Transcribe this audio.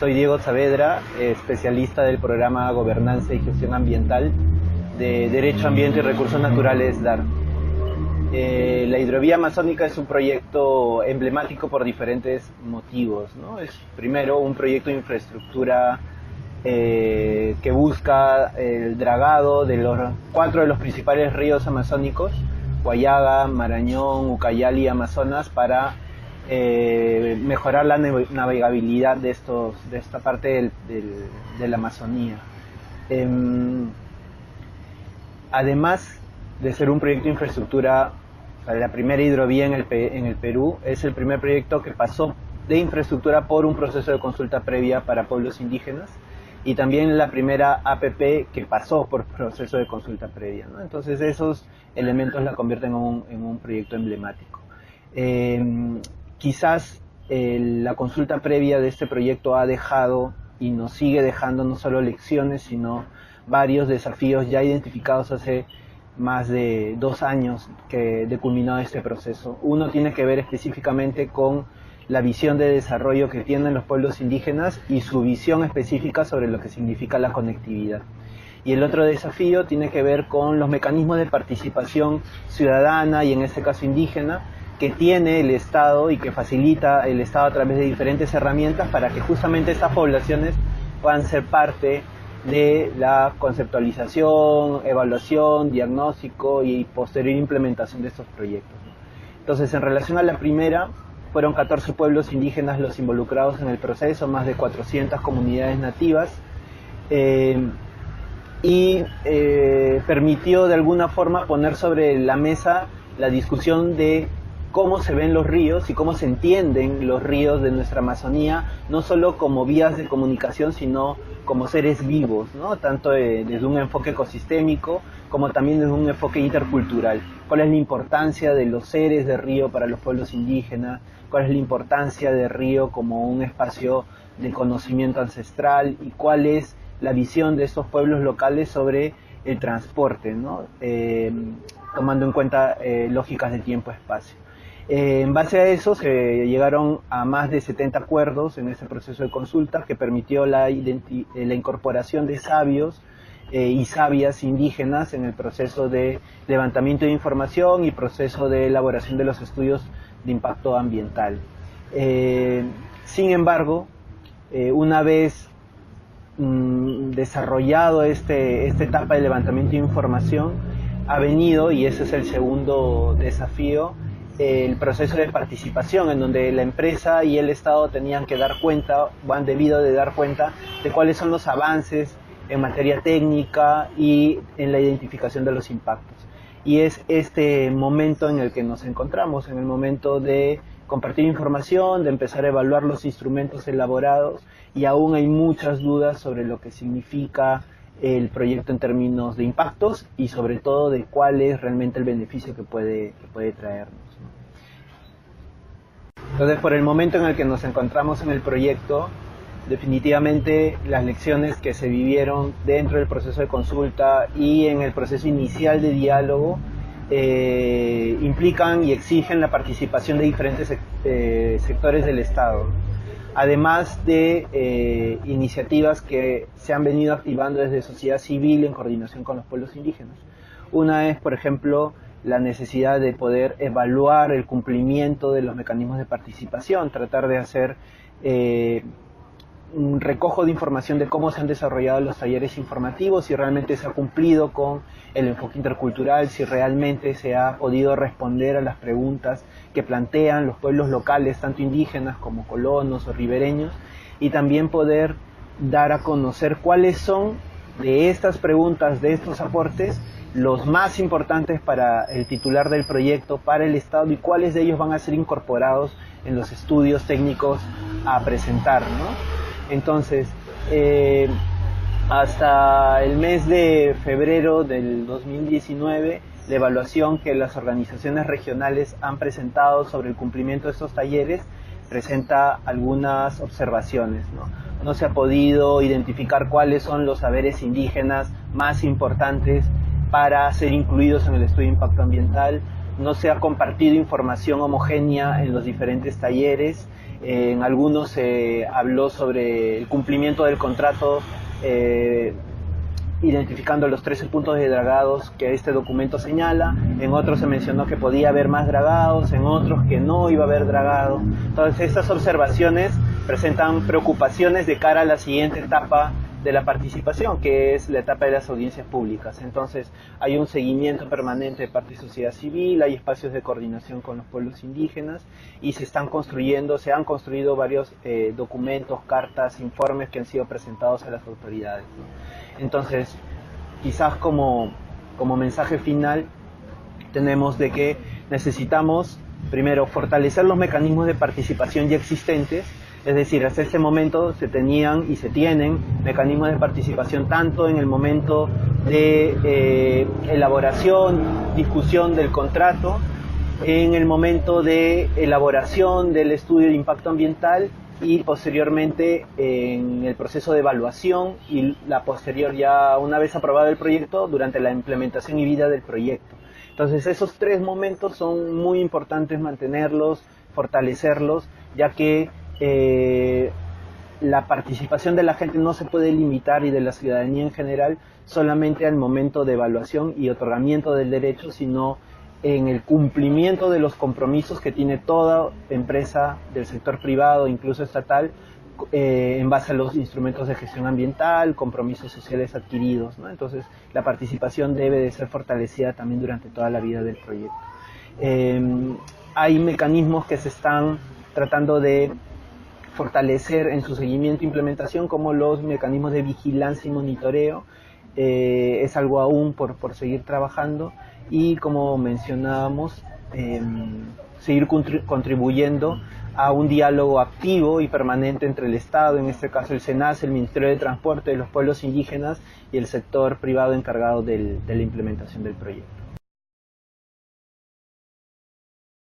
Soy Diego Saavedra, especialista del programa Gobernanza y Gestión Ambiental de Derecho Ambiente y Recursos Naturales DAR. La hidrovía amazónica es un proyecto emblemático por diferentes motivos, ¿no? Es primero un proyecto de infraestructura que busca el dragado de los 4 de los principales ríos amazónicos, Huallaga, Marañón, Ucayali y Amazonas, para mejorar la navegabilidad de esta parte de la Amazonía. Además de ser un proyecto de infraestructura, la primera hidrovía en el Perú, es el primer proyecto que pasó de infraestructura por un proceso de consulta previa para pueblos indígenas, y también la primera APP que pasó por proceso de consulta previa, ¿no? Entonces esos elementos la convierten en un proyecto emblemático. Quizás la consulta previa de este proyecto ha dejado y nos sigue dejando no solo lecciones, sino varios desafíos ya identificados hace más de 2 años de culminado este proceso. Uno tiene que ver específicamente con la visión de desarrollo que tienen los pueblos indígenas y su visión específica sobre lo que significa la conectividad. Y el otro desafío tiene que ver con los mecanismos de participación ciudadana, y en este caso indígena, que tiene el Estado y que facilita el Estado a través de diferentes herramientas para que justamente estas poblaciones puedan ser parte de la conceptualización, evaluación, diagnóstico y posterior implementación de estos proyectos. Entonces, en relación a la primera, fueron 14 pueblos indígenas los involucrados en el proceso, más de 400 comunidades nativas, y permitió de alguna forma poner sobre la mesa la discusión de cómo se ven los ríos y cómo se entienden los ríos de nuestra Amazonía, no solo como vías de comunicación, sino como seres vivos, ¿no? Tanto desde un enfoque ecosistémico como también desde un enfoque intercultural. ¿Cuál es la importancia de los seres de río para los pueblos indígenas? ¿Cuál es la importancia del río como un espacio de conocimiento ancestral? ¿Y cuál es la visión de estos pueblos locales sobre el transporte, ¿no? Tomando en cuenta lógicas de tiempo-espacio? En base a eso se llegaron a más de 70 acuerdos en este proceso de consulta, que permitió la incorporación de sabios y sabias indígenas en el proceso de levantamiento de información y proceso de elaboración de los estudios de impacto ambiental. Sin embargo, una vez desarrollado esta etapa de levantamiento de información, ha venido, y ese es el segundo desafío, el proceso de participación, en donde la empresa y el Estado tenían que dar cuenta, o han debido de dar cuenta, de cuáles son los avances en materia técnica y en la identificación de los impactos. Y es este momento en el que nos encontramos, en el momento de compartir información, de empezar a evaluar los instrumentos elaborados, y aún hay muchas dudas sobre lo que significa el proyecto en términos de impactos y sobre todo de cuál es realmente el beneficio que puede traernos, ¿no? Entonces, por el momento en el que nos encontramos en el proyecto, definitivamente las lecciones que se vivieron dentro del proceso de consulta y en el proceso inicial de diálogo implican y exigen la participación de diferentes sectores del Estado, además de iniciativas que se han venido activando desde sociedad civil en coordinación con los pueblos indígenas. Una es, por ejemplo, la necesidad de poder evaluar el cumplimiento de los mecanismos de participación, tratar de hacer un recojo de información de cómo se han desarrollado los talleres informativos, si realmente se ha cumplido con el enfoque intercultural, si realmente se ha podido responder a las preguntas que plantean los pueblos locales, tanto indígenas como colonos o ribereños, y también poder dar a conocer cuáles son de estas preguntas, de estos aportes, los más importantes para el titular del proyecto, para el Estado, y cuáles de ellos van a ser incorporados en los estudios técnicos a presentar, ¿no? Entonces, hasta el mes de febrero del 2019, la evaluación que las organizaciones regionales han presentado sobre el cumplimiento de estos talleres presenta algunas observaciones, ¿no? No se ha podido identificar cuáles son los saberes indígenas más importantes para ser incluidos en el estudio de impacto ambiental. no se ha compartido información homogénea en los diferentes talleres. En algunos se habló sobre el cumplimiento del contrato, identificando los 13 puntos de dragados que este documento señala. En otros se mencionó que podía haber más dragados, en otros que no iba a haber dragado. Entonces estas observaciones presentan preocupaciones de cara a la siguiente etapa de la participación, que es la etapa de las audiencias públicas. Entonces hay un seguimiento permanente de parte de sociedad civil, hay espacios de coordinación con los pueblos indígenas y se han construido varios documentos, cartas, informes que han sido presentados a las autoridades, ¿no? Entonces, quizás como mensaje final tenemos de que necesitamos primero fortalecer los mecanismos de participación ya existentes. Es decir, hasta este momento se tenían y se tienen mecanismos de participación tanto en el momento de elaboración, discusión del contrato, en el momento de elaboración del estudio de impacto ambiental y posteriormente en el proceso de evaluación y la posterior, ya una vez aprobado el proyecto, durante la implementación y vida del proyecto. Entonces esos tres momentos son muy importantes mantenerlos, fortalecerlos, ya que la participación de la gente no se puede limitar, y de la ciudadanía en general, solamente al momento de evaluación y otorgamiento del derecho, sino en el cumplimiento de los compromisos que tiene toda empresa del sector privado, incluso estatal, en base a los instrumentos de gestión ambiental, compromisos sociales adquiridos, ¿no? Entonces la participación debe de ser fortalecida también durante toda la vida del proyecto. Hay mecanismos que se están tratando de fortalecer en su seguimiento e implementación, como los mecanismos de vigilancia y monitoreo. Es algo aún por seguir trabajando, y como mencionábamos, seguir contribuyendo a un diálogo activo y permanente entre el Estado, en este caso el SENACE, el Ministerio de Transporte, los pueblos indígenas y el sector privado encargado de la implementación del proyecto.